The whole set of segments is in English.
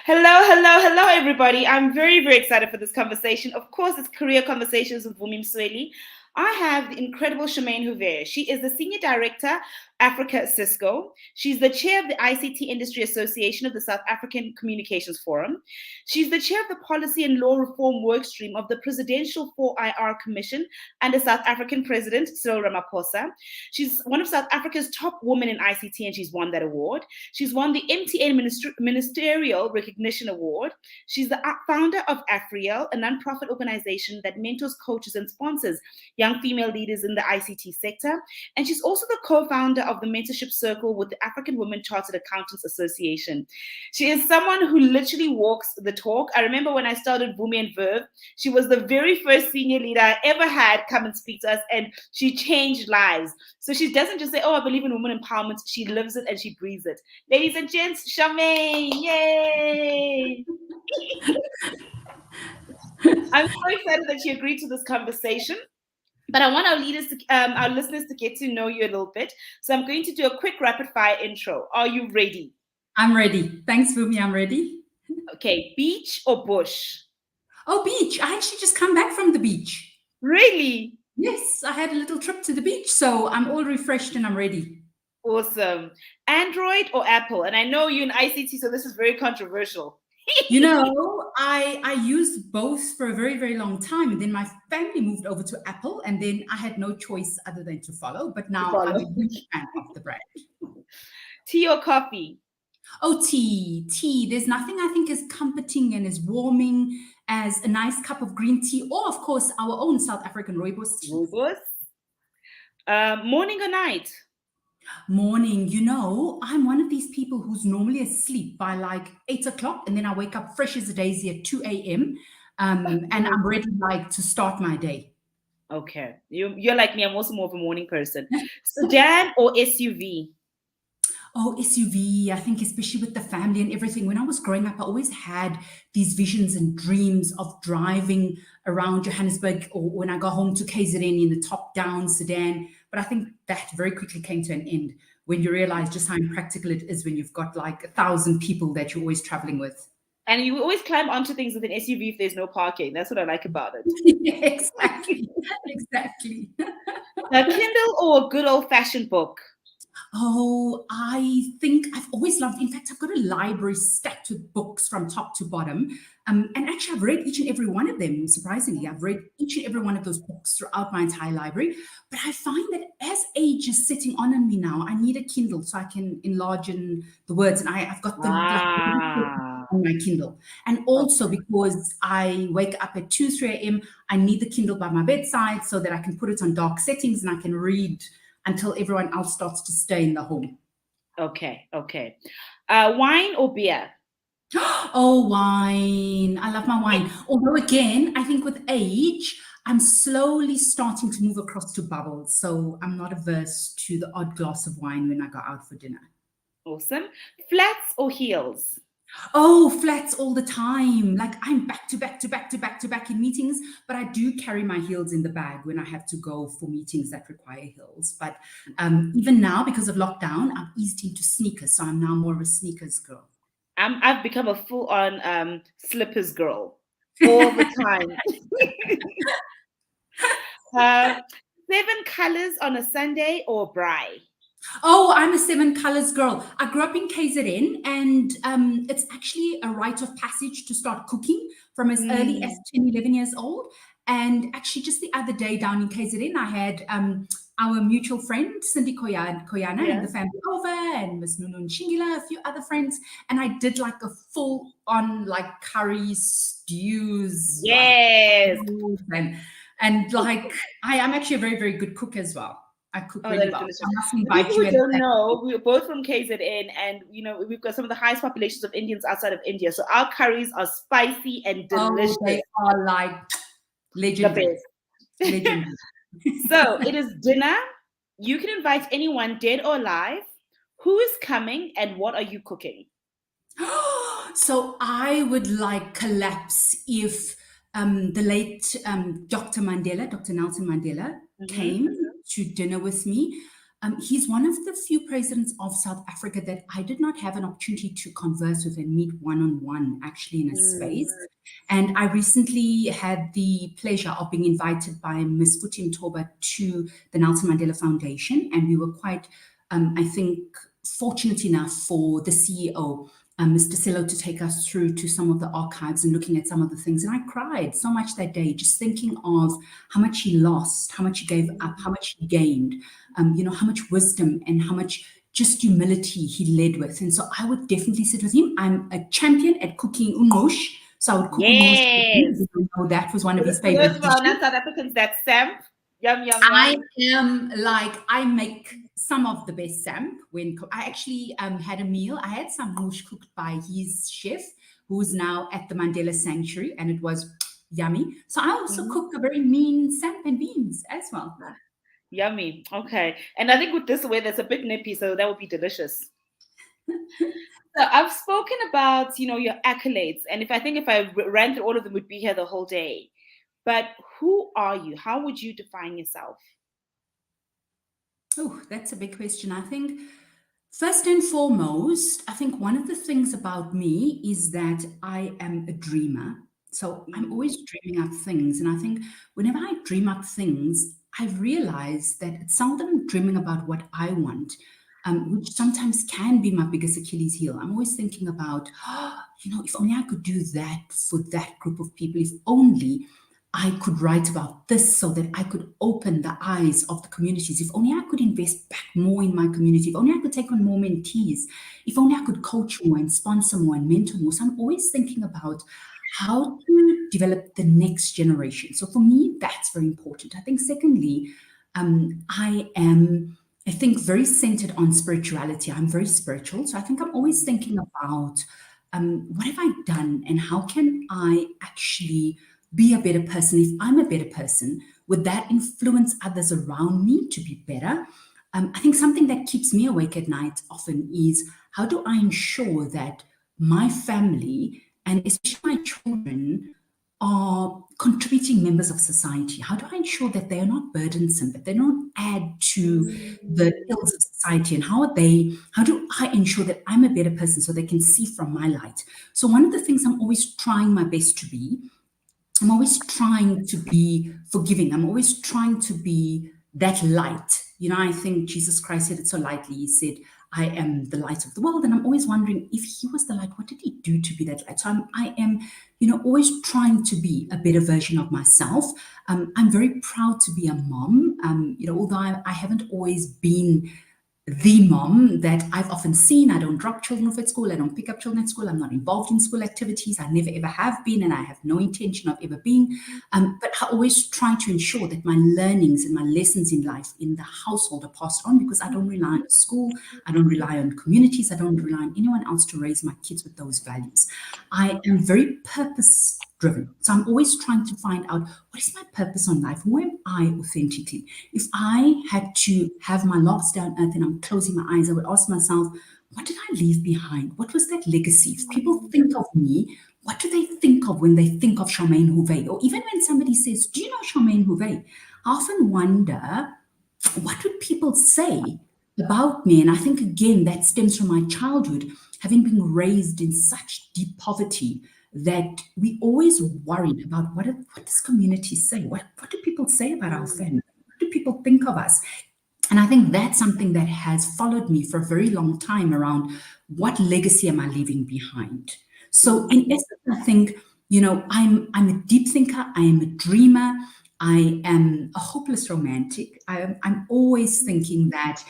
Hello, hello, hello, everybody. I'm very, very excited for this conversation. Of course, it's Career Conversations with Vumi Msweli. I have the incredible Charmaine Houvet. She is the Senior Director, Africa at Cisco. She's the Chair of the ICT Industry Association of the South African Communications Forum. She's the Chair of the Policy and Law Reform Workstream of the Presidential 4IR Commission under South African President Cyril Ramaphosa. She's one of South Africa's top women in ICT, and she's won that award. She's won the MTN Ministerial Recognition Award. She's the founder of AfriEL, a nonprofit organization that mentors, coaches, and sponsors young female leaders in the ICT sector. And she's also the co-founder of the Mentorship Circle with the African Women Chartered Accountants Association. She is someone who literally walks the talk. I remember when I started Vumi and Verve, she was the very first senior leader I ever had come and speak to us, and she changed lives. So she doesn't just say, oh, I believe in women empowerment. She lives it and she breathes it. Ladies and gents, Charmaine, yay! I'm so excited that she agreed to this conversation. But I want our listeners to get to know you a little bit. So I'm going to do a quick rapid fire intro. Are you ready? I'm ready. Thanks, Vumi. I'm ready. Okay, beach or bush? Oh, beach. I actually just come back from the beach. Really? Yes, I had a little trip to the beach, so I'm all refreshed and I'm ready. Awesome. Android or Apple? And I know you're in ICT, so this is very controversial. You know, I used both for a very, very long time. And then my family moved over to Apple, and then I had no choice other than to follow. But now I'm a huge fan of the brand. Tea or coffee? Oh, tea. There's nothing I think as comforting and as warming as a nice cup of green tea, or of course our own South African rooibos tea. Rooibos. Morning or night? Morning. You know, I'm one of these people who's normally asleep by like 8 o'clock, and then I wake up fresh as a daisy at 2 a.m. And I'm ready like to start my day. Okay. You're like me. I'm also more of a morning person. Sedan or SUV? Oh, SUV. I think especially with the family and everything. When I was growing up, I always had these visions and dreams of driving around Johannesburg, or when I go home to KZN in the top-down sedan. But I think that very quickly came to an end when you realize just how impractical it is when you've got like 1,000 people that you're always traveling with. And you always climb onto things with an SUV if there's no parking. That's what I like about it. Yeah, exactly. Exactly. A Kindle or a good old-fashioned book? Oh, I think I've always loved, in fact, I've got a library stacked with books from top to bottom. And actually, I've read each and every one of them, surprisingly. I've read each and every one of those books throughout my entire library. But I find that as age is sitting on me now, I need a Kindle so I can enlarge in the words. And I've got the on my Kindle. And also because I wake up at 2, 3 a.m., I need the Kindle by my bedside so that I can put it on dark settings and I can read until everyone else starts to stay in the home. Okay. Wine or beer? Oh, wine. I love my wine. Although, again, I think with age, I'm slowly starting to move across to bubbles. So I'm not averse to the odd glass of wine when I go out for dinner. Awesome. Flats or heels? Oh, flats all the time. Like I'm back to back in meetings, but I do carry my heels in the bag when I have to go for meetings that require heels. But even now, because of lockdown, I've eased into sneakers. So I'm now more of a sneakers girl. I've become a full-on slippers girl all the time. 7 colors on a Sunday or braai? Oh, I'm a 7 colors girl. I grew up in KZN, and it's actually a rite of passage to start cooking from as early as 10, 11 years old. And actually, just the other day down in KZN, I had our mutual friend, Cindy Koyana, and the family over, and Miss Nunu Shingila, a few other friends. And I did like a full-on like curry stews. Yes. Like, and like, I am actually a very, very good cook as well. I cook really well. People who don't know, we're both from KZN, and you know we've got some of the highest populations of Indians outside of India. So our curries are spicy and delicious. Oh, they are like legendary. Legendary. So it is dinner. You can invite anyone, dead or alive. Who is coming, and what are you cooking? So I would like collapse if the late Dr. Nelson Mandela, came to dinner with me. He's one of the few presidents of South Africa that I did not have an opportunity to converse with and meet one-on-one, actually, in a space. And I recently had the pleasure of being invited by Ms. Vumi Msweli to the Nelson Mandela Foundation. And we were quite, I think, fortunate enough for the CEO, Mr. Sello, to take us through to some of the archives and looking at some of the things. And I cried so much that day, just thinking of how much he lost, how much he gave up, how much he gained, how much wisdom and how much just humility he led with. And so I would definitely sit with him. I'm a champion at cooking ungosh. So I would cook Yes. That was one of his For favorite those dishes. South Africans, that's Sam. Yum, yum, I yum. am I make some of the best Sam. When I actually had a meal, I had some mush cooked by his chef, who's now at the Mandela Sanctuary, and it was yummy. So I also cook a very mean Sam and beans as well. Yummy. Okay. And I think with this weather, it's a bit nippy, so that would be delicious. So I've spoken about, your accolades, and if I ran through all of them, we'd be here the whole day. But who are you? How would you define yourself? Oh, that's a big question. I think first and foremost, I think one of the things about me is that I am a dreamer. So I'm always dreaming up things. And I think whenever I dream up things, I realize that it's seldom dreaming about what I want, which sometimes can be my biggest Achilles heel. I'm always thinking about, if only I could do that for that group of people, if only I could write about this so that I could open the eyes of the communities. If only I could invest back more in my community. If only I could take on more mentees. If only I could coach more and sponsor more and mentor more. So I'm always thinking about how to develop the next generation. So for me, that's very important. I think secondly, I think, very centered on spirituality. I'm very spiritual. So I think I'm always thinking about what have I done and how can I actually be a better person? If I'm a better person, would that influence others around me to be better? I think something that keeps me awake at night often is how do I ensure that my family and especially my children are contributing members of society? How do I ensure that they are not burdensome, that they don't add to the ills of society? And how do I ensure that I'm a better person so they can see from my light? So one of the things I'm always trying my best to be, I'm always trying to be forgiving. I'm always trying to be that light. I think Jesus Christ said it so lightly. He said, I am the light of the world. And I'm always wondering, if he was the light, what did he do to be that light? So I am, always trying to be a better version of myself. I'm very proud to be a mom. Although I haven't always been the mom that I've often seen. I don't drop children off at school. I don't pick up children at school. I'm not involved in school activities. I never ever have been, and I have no intention of ever being. But I always try to ensure that my learnings and my lessons in life in the household are passed on, because I don't rely on school. I don't rely on communities. I don't rely on anyone else to raise my kids with those values. I am very purpose driven. So I'm always trying to find out, what is my purpose on life? Who am I authentically? If I had to have my last day on earth and I'm closing my eyes, I would ask myself, what did I leave behind? What was that legacy? If people think of me, what do they think of when they think of Charmaine Houvet? Or even when somebody says, do you know Charmaine Houvet? I often wonder, what would people say about me? And I think, again, that stems from my childhood, having been raised in such deep poverty, that we always worried about what does community say? What do people say about our family? What do people think of us? And I think that's something that has followed me for a very long time, around what legacy am I leaving behind? So in essence, I think, I'm a deep thinker. I am a dreamer. I am a hopeless romantic. I'm always thinking that,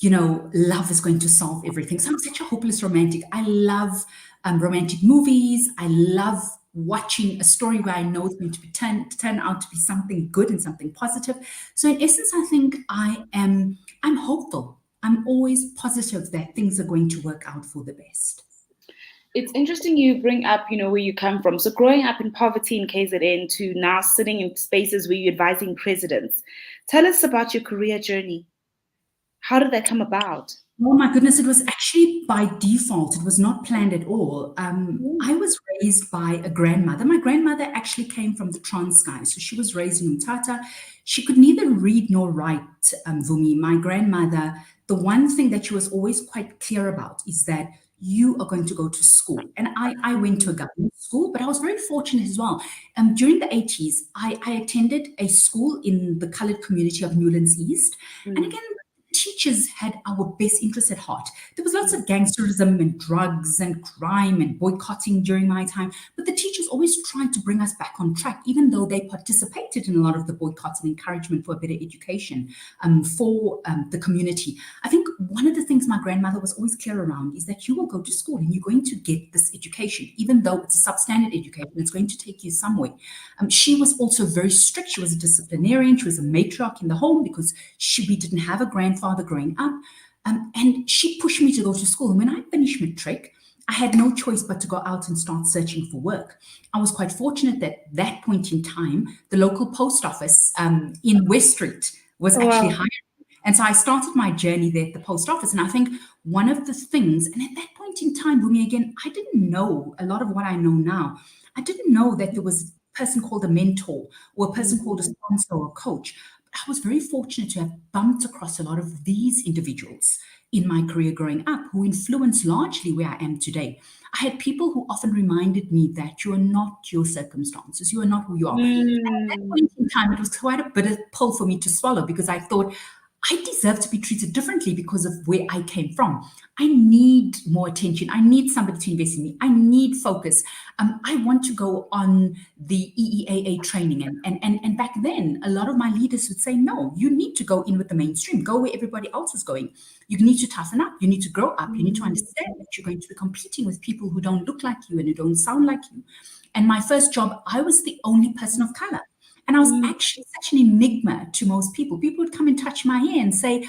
love is going to solve everything. So I'm such a hopeless romantic. I love romantic movies. I love watching a story where I know it's going to turn out to be something good and something positive. So in essence, I think I'm hopeful. I'm always positive that things are going to work out for the best. It's interesting you bring up, where you come from. So growing up in poverty in KZN to now sitting in spaces where you're advising presidents. Tell us about your career journey. How did that come about? Oh my goodness, it was actually by default. It was not planned at all. I was raised by a grandmother. My grandmother actually came from the Transkei, so she was raised in Umtata. She could neither read nor write, Vumi. My grandmother, the one thing that she was always quite clear about is that you are going to go to school. And I went to a government school, but I was very fortunate as well. During the 80s, I attended a school in the colored community of Newlands East. And again, teachers had our best interests at heart. There was lots of gangsterism and drugs and crime and boycotting during my time, but the teachers always tried to bring us back on track, even though they participated in a lot of the boycotts and encouragement for a better education for the community. I think one of the things my grandmother was always clear around is that you will go to school and you're going to get this education, even though it's a substandard education, it's going to take you somewhere. She was also very strict. She was a disciplinarian. She was a matriarch in the home because we didn't have a grandfather growing up, and she pushed me to go to school. And when I finished matric, I had no choice but to go out and start searching for work. I was quite fortunate that that point in time, the local post office in West Street was actually hiring. And so I started my journey there at the post office. And I think one of the things, and at that point in time, Vumi, again, I didn't know a lot of what I know now. I didn't know that there was a person called a mentor or a person called a sponsor or a coach. I was very fortunate to have bumped across a lot of these individuals in my career growing up who influenced largely where I am today. I had people who often reminded me that you are not your circumstances, you are not who you are. And at that point in time, it was quite a bitter pill for me to swallow because I thought, I deserve to be treated differently because of where I came from. I need more attention. I need somebody to invest in me. I need focus. I want to go on the EEAA training. And back then, a lot of my leaders would say, no, you need to go in with the mainstream. Go where everybody else is going. You need to toughen up. You need to grow up. You need to understand that you're going to be competing with people who don't look like you and who don't sound like you. And my first job, I was the only person of color. And I was actually such an enigma to most people. People would come and touch my hair and say,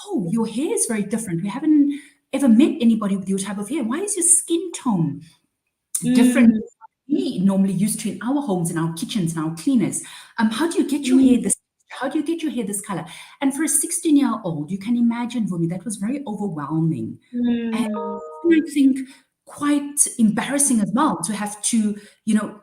oh, your hair is very different. We haven't ever met anybody with your type of hair. Why is your skin tone different than we normally used to in our homes, in our kitchens, in our cleaners? How do you get your hair this? How do you get your hair this color? And for a 16-year-old, you can imagine, Vumi, that was very overwhelming. And I think quite embarrassing as well to have to,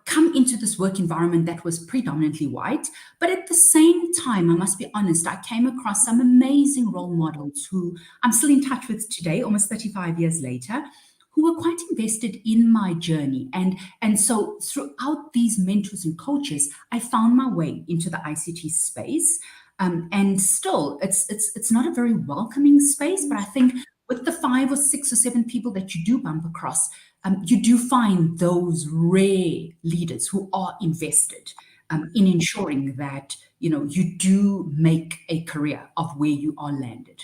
come into this work environment that was predominantly white. But at the same time, I must be honest, I came across some amazing role models who I'm still in touch with today, almost 35 years later, who were quite invested in my journey. And so throughout these mentors and coaches, I found my way into the ICT space. And still, it's not a very welcoming space, but I think with the 5 or 6 or 7 people that you do bump across, you do find those rare leaders who are invested in ensuring that, you do make a career of where you are landed.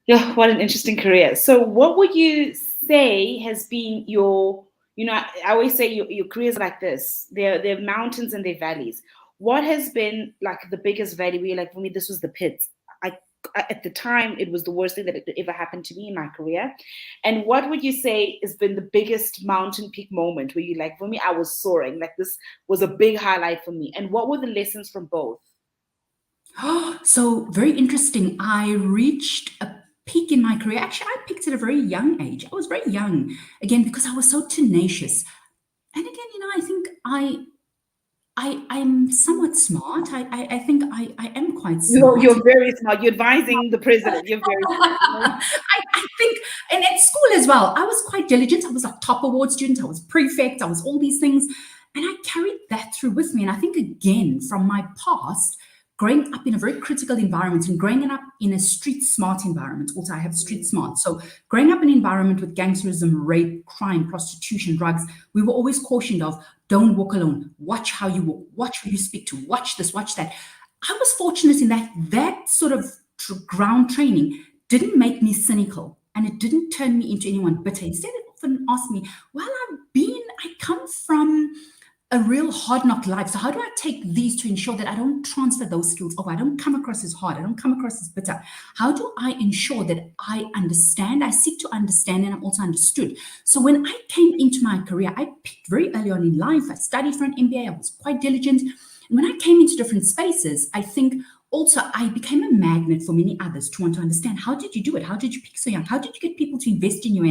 Yeah, what an interesting career. So what would you say has been your, I always say your careers like this, they're mountains and they're valleys. What has been like the biggest valley where you're like, for me, this was the pit. At the time, it was the worst thing that ever happened to me in my career. And what would you say has been the biggest mountain peak moment where you like, for me, I was soaring, like this was a big highlight for me. And what were the lessons from both? So very interesting. I reached a peak in my career. Actually, I picked at a very young age. I was very young, again, because I was so tenacious. And again, I think I'm somewhat smart. I think I am quite smart. You're very smart. You're advising the president. You're very smart. I think, and at school as well, I was quite diligent. I was a top award student. I was prefect. I was all these things. And I carried that through with me. And I think, again, from my past, growing up in a very critical environment and growing up in a street smart environment. Also, I have street smart. So growing up in an environment with gangsterism, rape, crime, prostitution, drugs, we were always cautioned of, don't walk alone. Watch how you walk. Watch who you speak to. Watch this, watch that. I was fortunate in that sort of ground training didn't make me cynical and it didn't turn me into anyone bitter. Instead, it often asked me, well, I come from a real hard knock life. So how do I take these to ensure that I don't transfer those skills? I don't come across as hard. I don't come across as bitter. How do I ensure that I understand? I seek to understand and I'm also understood. So when I came into my career, I picked very early on in life. I studied for an MBA. I was quite diligent. And when I came into different spaces, I think also I became a magnet for many others to want to understand, how did you do it? How did you pick so young? How did you get people to invest in you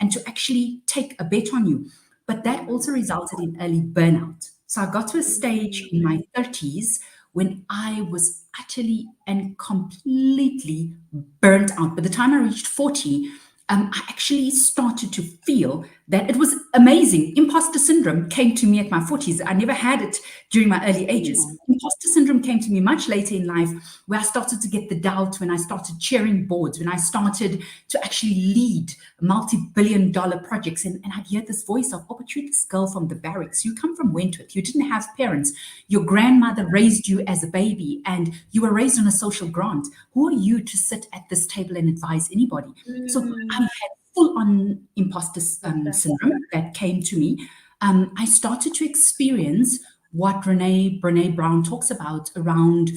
and to actually take a bet on you? But that also resulted in early burnout. So I got to a stage in my 30s when I was utterly and completely burnt out. By the time I reached 40, I actually started to feel that it was amazing. Imposter syndrome came to me at my 40s. I never had it during my early ages. Imposter syndrome came to me much later in life, where I started to get the doubt, when I started chairing boards, when I started to actually lead multi-billion-dollar projects. And I'd hear this voice of, oh, but you're this girl from the barracks. You come from Wentworth. You didn't have parents. Your grandmother raised you as a baby, and you were raised on a social grant. Who are you to sit at this table and advise anybody? So I had full-on imposter syndrome that came to me. I started to experience what Brene Brown talks about around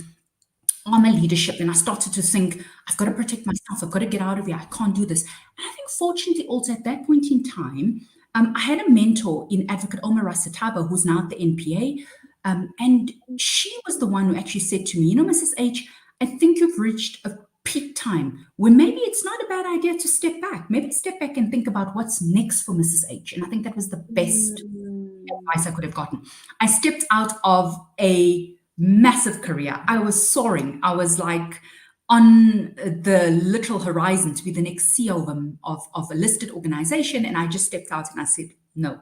armor leadership. And I started to think, I've got to protect myself. I've got to get out of here. I can't do this. And I think fortunately also at that point in time, I had a mentor in Advocate Omar Rasataba, who's now at the NPA. And she was the one who actually said to me, you know, Mrs. H, I think you've reached a peak time where maybe it's not a bad idea to step back. Maybe step back and think about what's next for Mrs. H. And I think that was the best advice I could have gotten. I stepped out of a massive career. I was soaring. I was like on the literal horizon to be the next CEO of a listed organization. And I just stepped out and I said, no,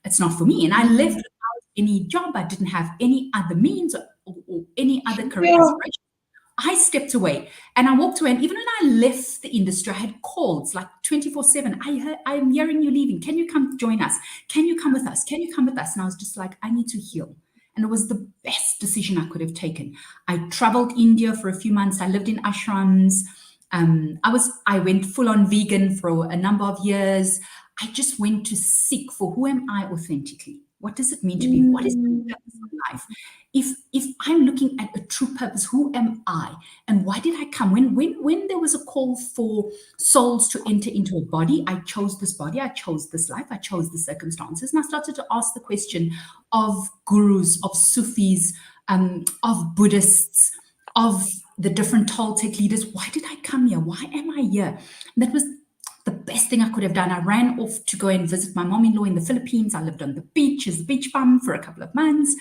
it's not for me. And I left without any job. I didn't have any other means or any other career aspiration. I stepped away and I walked away. And even when I left the industry, I had calls like 24/7. I'm hearing you leaving. Can you come join us? Can you come with us? Can you come with us? And I was just like, I need to heal. And it was the best decision I could have taken. I traveled India for a few months. I lived in ashrams. I went full on vegan for a number of years. I just went to seek for, who am I authentically? What does it mean to be? What is the purpose of life? If I'm looking at a true purpose, who am I? And why did I come? When there was a call for souls to enter into a body, I chose this body, I chose this life, I chose the circumstances. And I started to ask the question of gurus, of Sufis, of Buddhists, of the different Toltec leaders. Why did I come here? Why am I here? And that was the best thing I could have done. I ran off to go and visit my mom-in-law in the Philippines. I lived on the beach as a beach bum for a couple of months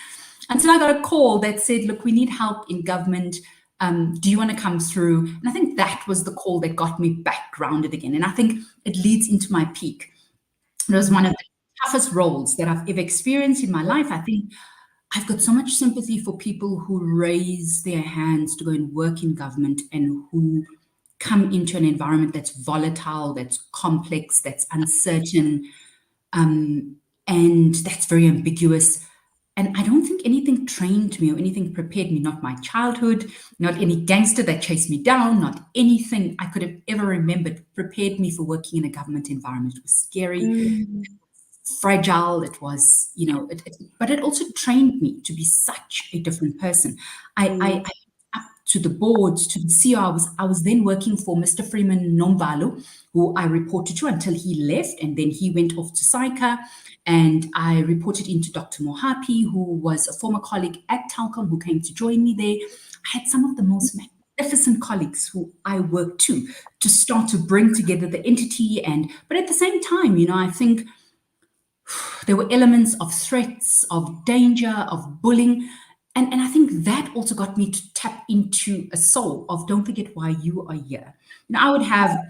until I got a call that said, look, we need help in government. Do you want to come through? And I think that was the call that got me back grounded again. And I think it leads into my peak. It was one of the toughest roles that I've ever experienced in my life. I think I've got so much sympathy for people who raise their hands to go and work in government and who come into an environment that's volatile, that's complex, that's uncertain, and that's very ambiguous. And I don't think anything trained me or anything prepared me, not my childhood, not any gangster that chased me down, not anything I could have ever remembered prepared me for working in a government environment. It was scary, it was fragile, it was, but it also trained me to be such a different person. I to the boards, to the CEO. I was then working for Mr. Freeman Nombalo, who I reported to until he left, and then he went off to SAICA, and I reported into Dr. Mohapi, who was a former colleague at Telkom, who came to join me there. I had some of the most magnificent colleagues who I worked to start to bring together the entity, but at the same time, I think there were elements of threats, of danger, of bullying. And I think that also got me to tap into a soul of, don't forget why you are here. I would have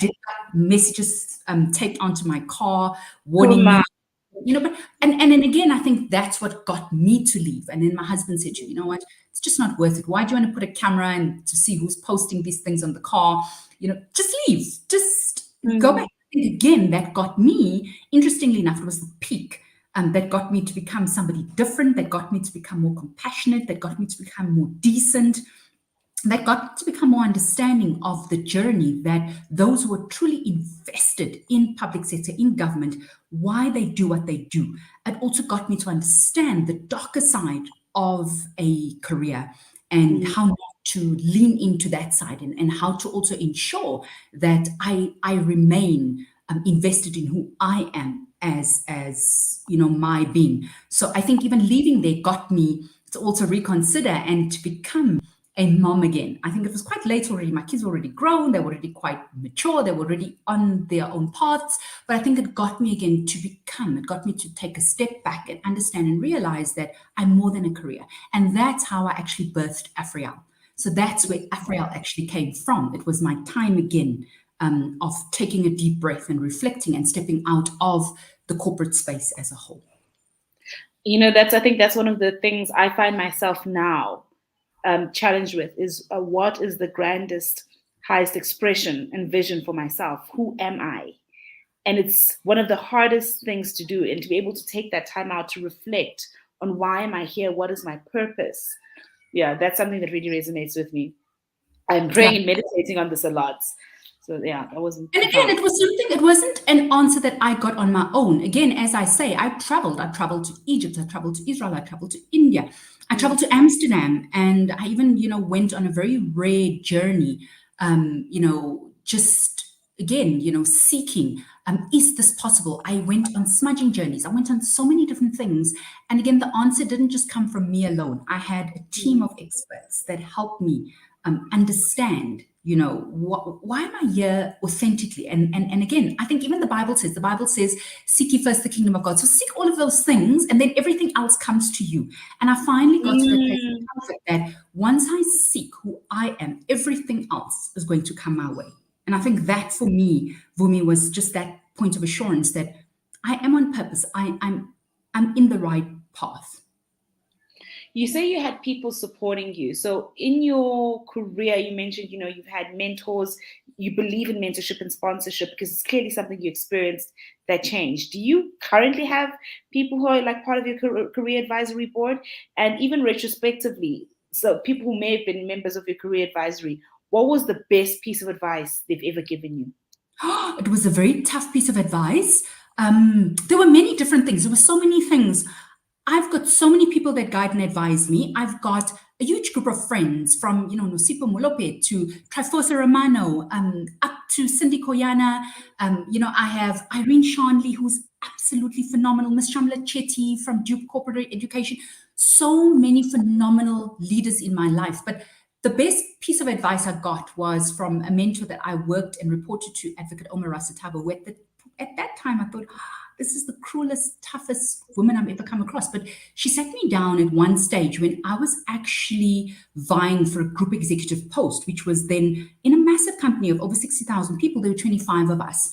messages taped onto my car, warning me, but and then again, I think that's what got me to leave. And then my husband said to me, you know what, it's just not worth it. Why do you want to put a camera and to see who's posting these things on the car? Just leave, just go back. And again, that got me, interestingly enough, it was the peak. That got me to become somebody different, that got me to become more compassionate, that got me to become more decent, that got me to become more understanding of the journey that those who are truly invested in public sector, in government, why they do what they do. It also got me to understand the darker side of a career and how not to lean into that side and how to also ensure that I remain invested in who I am as my being. So I think even leaving there got me to also reconsider and to become a mom again. I think it was quite late already. My kids were already grown, they were already quite mature, they were already on their own paths. But I think it got me again it got me to take a step back and understand and realize that I'm more than a career. And that's how I actually birthed Afriel. So that's where Afriel actually came from. It was my time again of taking a deep breath and reflecting and stepping out of the corporate space as a whole. I think that's one of the things I find myself now challenged with is what is the grandest, highest expression and vision for myself? Who am I? And it's one of the hardest things to do, and to be able to take that time out to reflect on why am I here? What is my purpose? Yeah, that's something that really resonates with me. I'm praying and meditating on this a lot. So yeah, that wasn't. And again, it wasn't an answer that I got on my own. Again, as I say, I traveled to Egypt, I traveled to Israel, I traveled to India, I traveled to Amsterdam, and I even, went on a very rare journey, just again, seeking, is this possible? I went on smudging journeys. I went on so many different things. And again, the answer didn't just come from me alone. I had a team of experts that helped me understand, why am I here authentically? And again, I think even the Bible says, seek ye first the kingdom of God. So seek all of those things, and then everything else comes to you. And I finally got to the place of comfort that once I seek who I am, everything else is going to come my way. And I think that for me, Vumi, was just that point of assurance that I am on purpose. I'm in the right path. You say you had people supporting you. So in your career, you mentioned, you've had mentors, you believe in mentorship and sponsorship because it's clearly something you experienced that changed. Do you currently have people who are like part of your career advisory board? And even retrospectively, so people who may have been members of your career advisory, what was the best piece of advice they've ever given you? It was a very tough piece of advice. There were many different things. There were so many things. I've got so many people that guide and advise me. I've got a huge group of friends from, Nosipo Molope to Trifosa Romano, up to Cindy Koyana. I have Irene Shanley, who's absolutely phenomenal. Miss Shamla Chetty from Duke Corporate Education. So many phenomenal leaders in my life. But the best piece of advice I got was from a mentor that I worked and reported to, Advocate Omar Rasatabo, who at that time I thought, this is the cruelest, toughest woman I've ever come across. But she sat me down at one stage when I was actually vying for a group executive post, which was then in a massive company of over 60,000 people. There were 25 of us.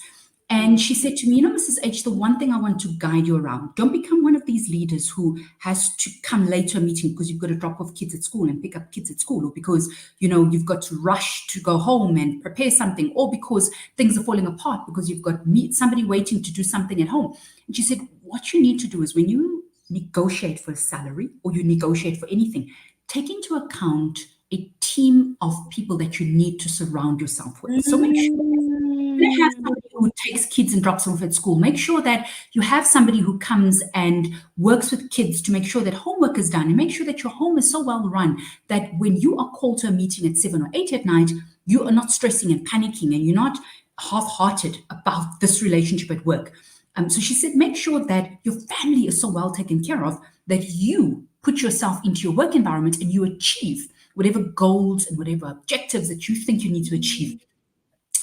And she said to me, Mrs. H, the one thing I want to guide you around, don't become one of these leaders who has to come late to a meeting because you've got to drop off kids at school and pick up kids at school, or because, you've got to rush to go home and prepare something, or because things are falling apart because you've got somebody waiting to do something at home. And she said, what you need to do is when you negotiate for a salary or you negotiate for anything, take into account a team of people that you need to surround yourself with. So make sure you have somebody who takes kids and drops them off at school. Make sure that you have somebody who comes and works with kids to make sure that homework is done, and make sure that your home is so well run that when you are called to a meeting at 7 or 8 at night, you are not stressing and panicking, and you're not half-hearted about this relationship at work. So she said, make sure that your family is so well taken care of that you put yourself into your work environment and you achieve whatever goals and whatever objectives that you think you need to achieve.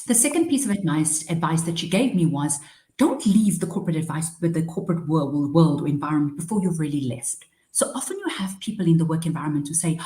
The second piece of advice that she gave me was, don't leave the corporate world or environment before you've really left. So often you have people in the work environment who say,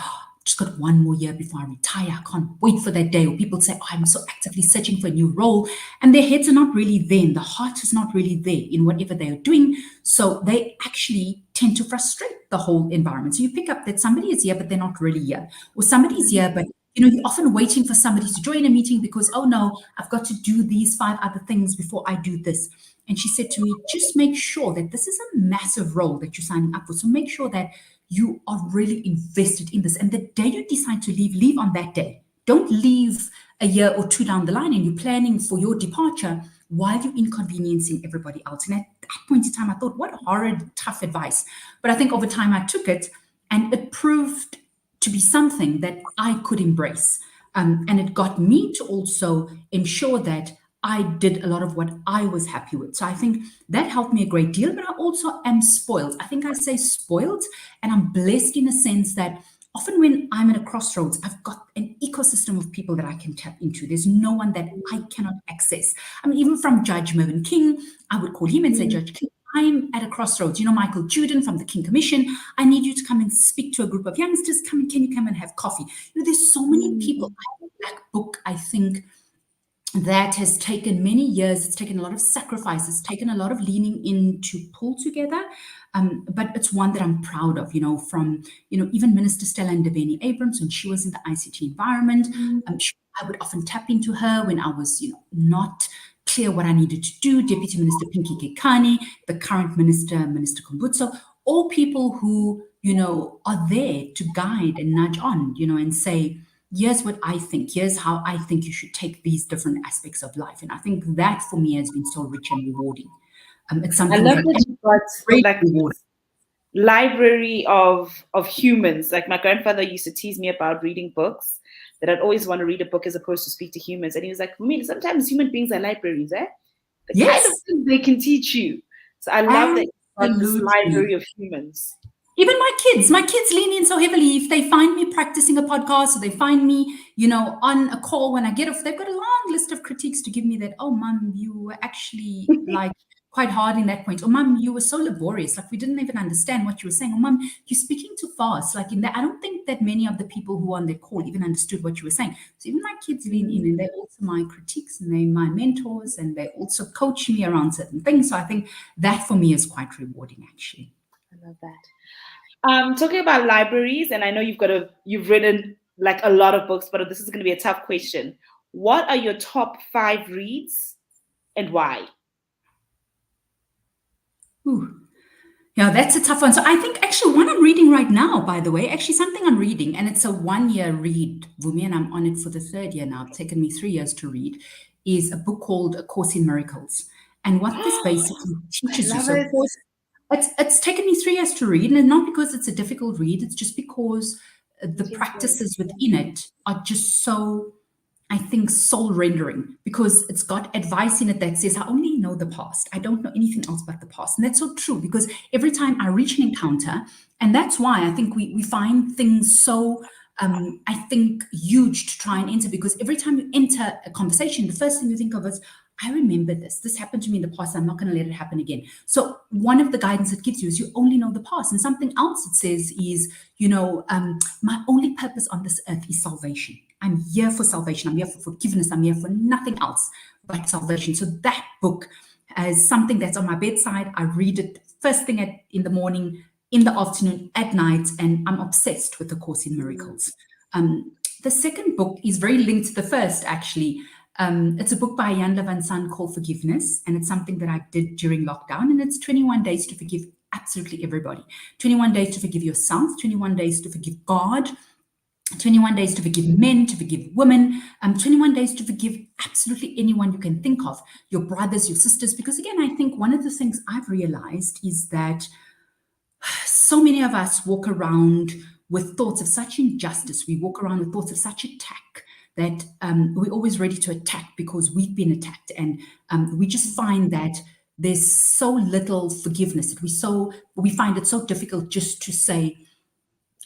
just got one more year before I retire. I can't wait for that day. Or people say, I'm so actively searching for a new role. And their heads are not really there. And the heart is not really there in whatever they are doing. So they actually tend to frustrate the whole environment. So you pick up that somebody is here, but they're not really here. Or somebody's here, but you're often waiting for somebody to join a meeting because, oh no, I've got to do these 5 other things before I do this. And she said to me, just make sure that this is a massive role that you're signing up for. So make sure that you are really invested in this. And the day you decide to leave on that day. Don't leave a year or 2 down the line and you're planning for your departure while you're inconveniencing everybody else. And at that point in time, I thought, what horrid, tough advice. But I think over time I took it and it proved to be something that I could embrace. And it got me to also ensure that I did a lot of what I was happy with. So I think that helped me a great deal, but I also am spoiled. I think I say spoiled, and I'm blessed in a sense that often when I'm at a crossroads, I've got an ecosystem of people that I can tap into. There's no one that I cannot access. I mean, even from Judge Mervyn King, I would call him and say, Judge King, I'm at a crossroads. You know, Michael Juden from the King Commission, I need you to come and speak to a group of youngsters. Can you come and have coffee? You know, there's so many people. I have a Black Book, I think, that has taken many years. It's taken a lot of sacrifices, taken a lot of leaning in to pull together. But it's one that I'm proud of, you know, from, you know, even Minister Stella Ndabeni Abrams, when she was in the ICT environment, I would often tap into her when I was, you know, not clear what I needed to do. Deputy Minister Pinky Kekani, the current minister, Minister Kumbutso, all people who, you know, are there to guide and nudge on, you know, and say, here's what I think, here's how I think you should take these different aspects of life. And I think that for me has been so rich and rewarding. It's something I love that you've got really like rewarding. Library of humans. Like my grandfather used to tease me about reading books, that I'd always want to read a book as opposed to speak to humans. And he was like, for me, sometimes human beings are libraries, eh? The kind of things they can teach you. So I love that you've got this library of humans. Even my kids lean in so heavily. If they find me practicing a podcast or they find me, you know, on a call when I get off, they've got a long list of critiques to give me that, oh, Mum, you were actually like quite hard in that point. Or Mum, you were so laborious. Like we didn't even understand what you were saying. Or Mum, you're speaking too fast. Like in that, I don't think that many of the people who were on their call even understood what you were saying. So even my kids lean in and they're also my critiques and they're my mentors and they also coach me around certain things. So I think that for me is quite rewarding, actually. I love that. Talking about libraries, and I know you've written like a lot of books, but this is going to be a tough question. What are your top 5 reads and why? Ooh. Yeah, that's a tough one. So I think actually one I'm reading right now, by the way, actually something I'm reading, and it's a 1-year read, Vumi, and I'm on it for the 3rd year now. It's taken me 3 years to read, is a book called A Course in Miracles. And what this basically teaches you, so of course, it's taken me 3 years to read, and not because it's a difficult read, it's just because the practices within it are just so, I think, soul rendering, because it's got advice in it that says, I only know the past. I don't know anything else but the past. And that's so true, because every time I reach an encounter, and that's why I think we find things so, I think, huge to try and enter, because every time you enter a conversation, the first thing you think of is, I remember this. This happened to me in the past. I'm not going to let it happen again. So one of the guidance it gives you is you only know the past. And something else it says is, you know, my only purpose on this earth is salvation. I'm here for salvation. I'm here for forgiveness. I'm here for nothing else but salvation. So that book is something that's on my bedside. I read it first thing in the morning, in the afternoon, at night, and I'm obsessed with A Course in Miracles. The second book is very linked to the first, actually. It's a book by Jan van San called Forgiveness, and it's something that I did during lockdown, and it's 21 days to forgive absolutely everybody. 21 days to forgive yourself, 21 days to forgive God, 21 days to forgive men, to forgive women, 21 days to forgive absolutely anyone you can think of, your brothers, your sisters, because again, I think one of the things I've realized is that so many of us walk around with thoughts of such injustice. We walk around with thoughts of such attack, that we're always ready to attack because we've been attacked. And we just find that there's so little forgiveness, that we find it so difficult just to say,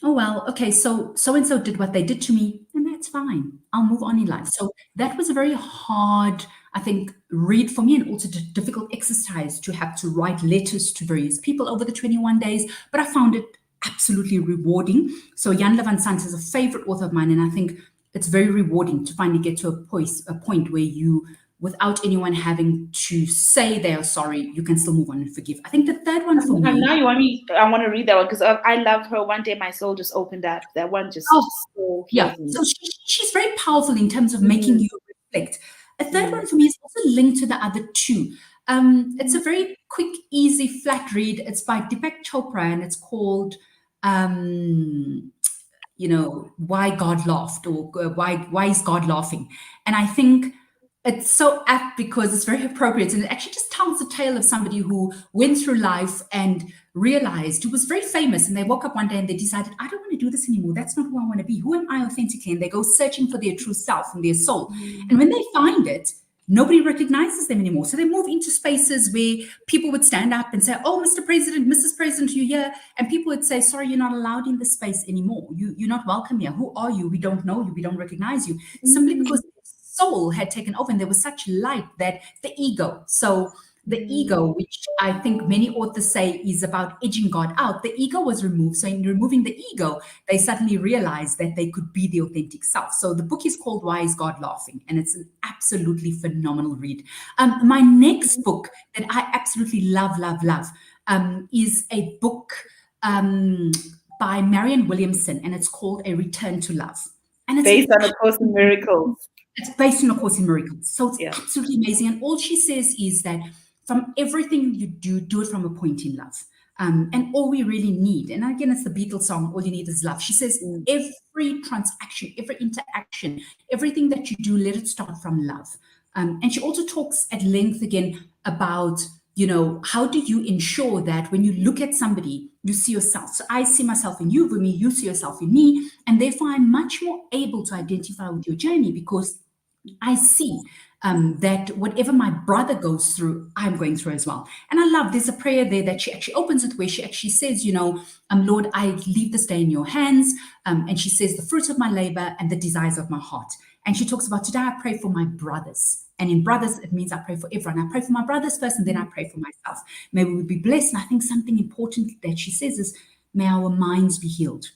oh, well, okay, so-and-so did what they did to me, and that's fine. I'll move on in life. So that was a very hard, I think, read for me, and also a difficult exercise to have to write letters to various people over the 21 days. But I found it absolutely rewarding. So Jan van Sant is a favorite author of mine, and I think it's very rewarding to finally get to a point where you, without anyone having to say they are sorry, you can still move on and forgive. I think the third one for me. And now I want to read that one, because I love her. One Day My Soul just opened up. That one just so yeah. So she's very powerful in terms of making you reflect. A third one for me is also linked to the other two. It's a very quick, easy, flat read. It's by Deepak Chopra, and it's called Why God Laughed, or Why is God Laughing? And I think it's so apt because it's very appropriate, and it actually just tells the tale of somebody who went through life and realized, who was very famous, and they woke up one day and they decided, I don't want to do this anymore. That's not who I want to be. Who am I authentically? And they go searching for their true self and their soul. And when they find it, nobody recognizes them anymore. So they move into spaces where people would stand up and say, "Oh, Mr. President, Mrs. President, you're here." And people would say, "Sorry, you're not allowed in this space anymore. You're not welcome here. Who are you? We don't know you. We don't recognize you." Simply because their soul had taken over and there was such light that the ego. So the ego, which I think many authors say is about edging God out, the ego was removed. So in removing the ego, they suddenly realized that they could be the authentic self. So the book is called Why Is God Laughing? And it's an absolutely phenomenal read. My next book that I absolutely love, is a book by Marianne Williamson, and it's called A Return to Love. And it's based on A Course in Miracles. It's based on A Course in Miracles. So it's absolutely amazing. And all she says is that from everything you do, do it from a point in love. And all we really need, and again, it's the Beatles song, "All You Need Is Love." She says, every transaction, every interaction, everything that you do, let it start from love. And she also talks at length again about, how do you ensure that when you look at somebody, you see yourself. So I see myself in you, Vumi, you see yourself in me, and therefore I'm much more able to identify with your journey because I see that whatever my brother goes through, I'm going through as well. And I love, there's a prayer there that she actually opens it where she actually says, Lord, I leave this day in your hands. And she says, the fruit of my labor and the desires of my heart. And she talks about, today I pray for my brothers. And in brothers, it means I pray for everyone. I pray for my brothers first, and then I pray for myself. May we be blessed. And I think something important that she says is, may our minds be healed.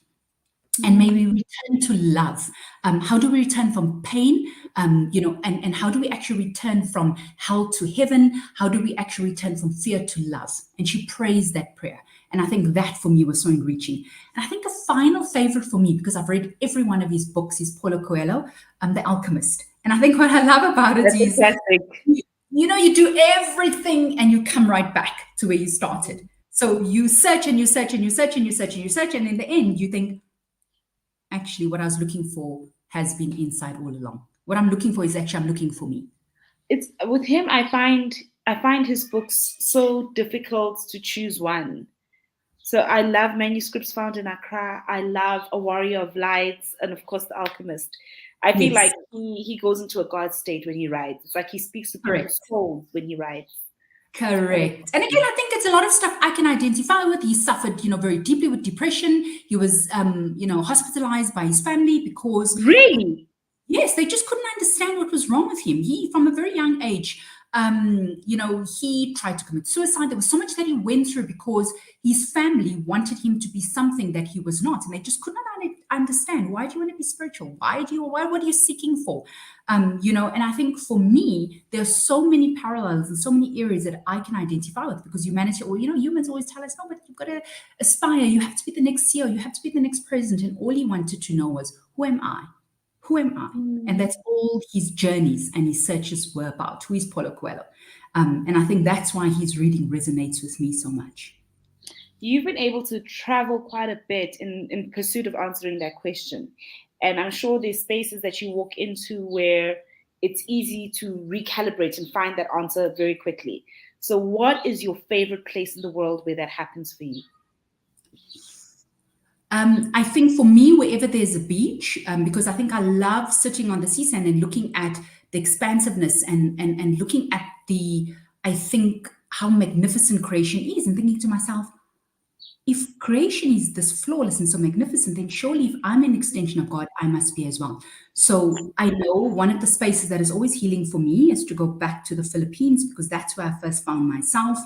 And may we return to love. How do we return from pain? And how do we actually return from hell to heaven? How do we actually return from fear to love? And she prays that prayer. And I think that for me was so enriching. And I think a final favorite for me, because I've read every one of his books, is Paulo Coelho, The Alchemist. And I think what I love about it is, you do everything and you come right back to where you started. So you search and you search and you search and you search and you search. And in the end, you think, actually, what I was looking for has been inside all along. What I'm looking for is actually I'm looking for me. It's with him. I find his books so difficult to choose one. So I love Manuscripts Found in Accra. I love A Warrior of Lights, and of course, The Alchemist. I feel like he goes into a God state when he writes. It's like he speaks to people's souls when he writes. Correct. And again, I think it's a lot of stuff I can identify with. He suffered, very deeply with depression. He was, hospitalized by his family because... Really? Yes, they just couldn't understand what was wrong with him. He, from a very young age, he tried to commit suicide. There was so much that he went through because his family wanted him to be something that he was not. And they just could not understand. Why do you want to be spiritual? What are you seeking for? And I think for me, there are so many parallels and so many areas that I can identify with because humanity, or, humans always tell us, no, but you've got to aspire. You have to be the next CEO. You have to be the next president. And all he wanted to know was, who am I? Who am I? And that's all his journeys and his searches were about. Who is Paulo Coelho? And I think that's why his reading resonates with me so much. You've been able to travel quite a bit in pursuit of answering that question. And I'm sure there's spaces that you walk into where it's easy to recalibrate and find that answer very quickly. So what is your favorite place in the world where that happens for you? I think for me, wherever there's a beach, because I think I love sitting on the sea sand and looking at the expansiveness and looking at how magnificent creation is and thinking to myself, if creation is this flawless and so magnificent, then surely if I'm an extension of God, I must be as well. So I know one of the spaces that is always healing for me is to go back to the Philippines because that's where I first found myself.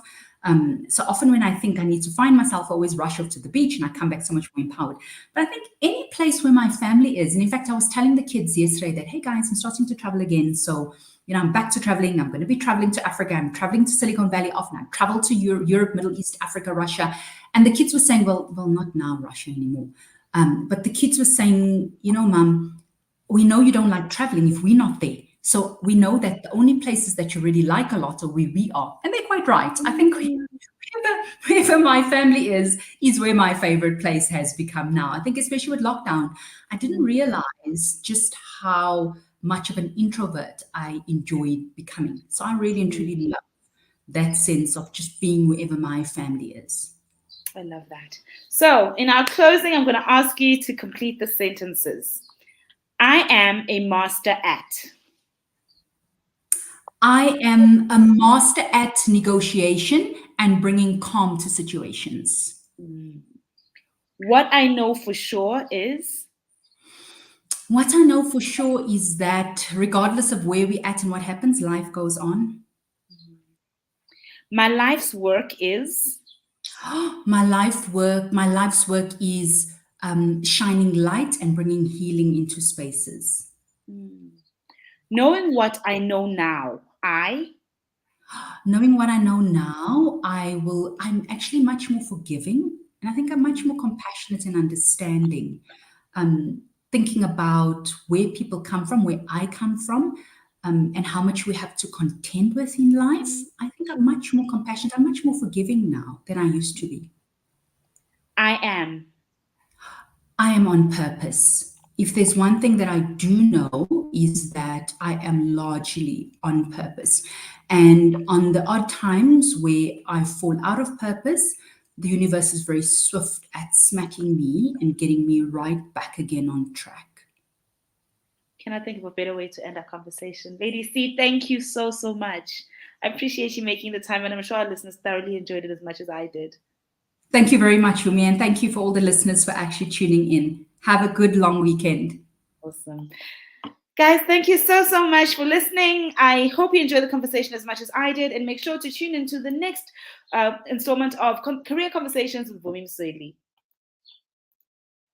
So often when I think I need to find myself, I always rush off to the beach and I come back so much more empowered. But I think any place where my family is, and in fact, I was telling the kids yesterday that, hey guys, I'm starting to travel again. So, I'm back to traveling. I'm going to be traveling to Africa. I'm traveling to Silicon Valley often. I've traveled to Europe, Middle East, Africa, Russia. And the kids were saying, well, not now Russia anymore. But the kids were saying, Mom, we know you don't like traveling if we're not there. So we know that the only places that you really like a lot are where we are. And they're quite right. I think wherever my family is where my favorite place has become now. I think especially with lockdown, I didn't realize just how much of an introvert I enjoyed becoming. So I really and truly love that sense of just being wherever my family is. I love that. So in our closing, I'm going to ask you to complete the sentences. I am a master at... I am a master at negotiation and bringing calm to situations. Mm. What I know for sure is What I know for sure is that regardless of where we're at and what happens, life goes on. my life's work is My life's work is shining light and bringing healing into spaces. mm, knowing what I know now. Knowing what I know now, I'm actually much more forgiving. And I think I'm much more compassionate and understanding. Um, Thinking about where people come from, where I come from, and how much we have to contend with in life. I think I'm much more compassionate. I'm much more forgiving now than I used to be. I am. I am on purpose. If there's one thing that I do know is that I am largely on purpose. And on the odd times where I fall out of purpose, the universe is very swift at smacking me and getting me right back again on track. Can I think of a better way to end our conversation? Lady C, thank you so, so much. I appreciate you making the time, and I'm sure our listeners thoroughly enjoyed it as much as I did. Thank you very much, Vumi, and thank you for all the listeners for actually tuning in. Have a good long weekend. Awesome. Guys, thank you so, so much for listening. I hope you enjoyed the conversation as much as I did, and make sure to tune into the next installment of Career Conversations with Vumi Msweli.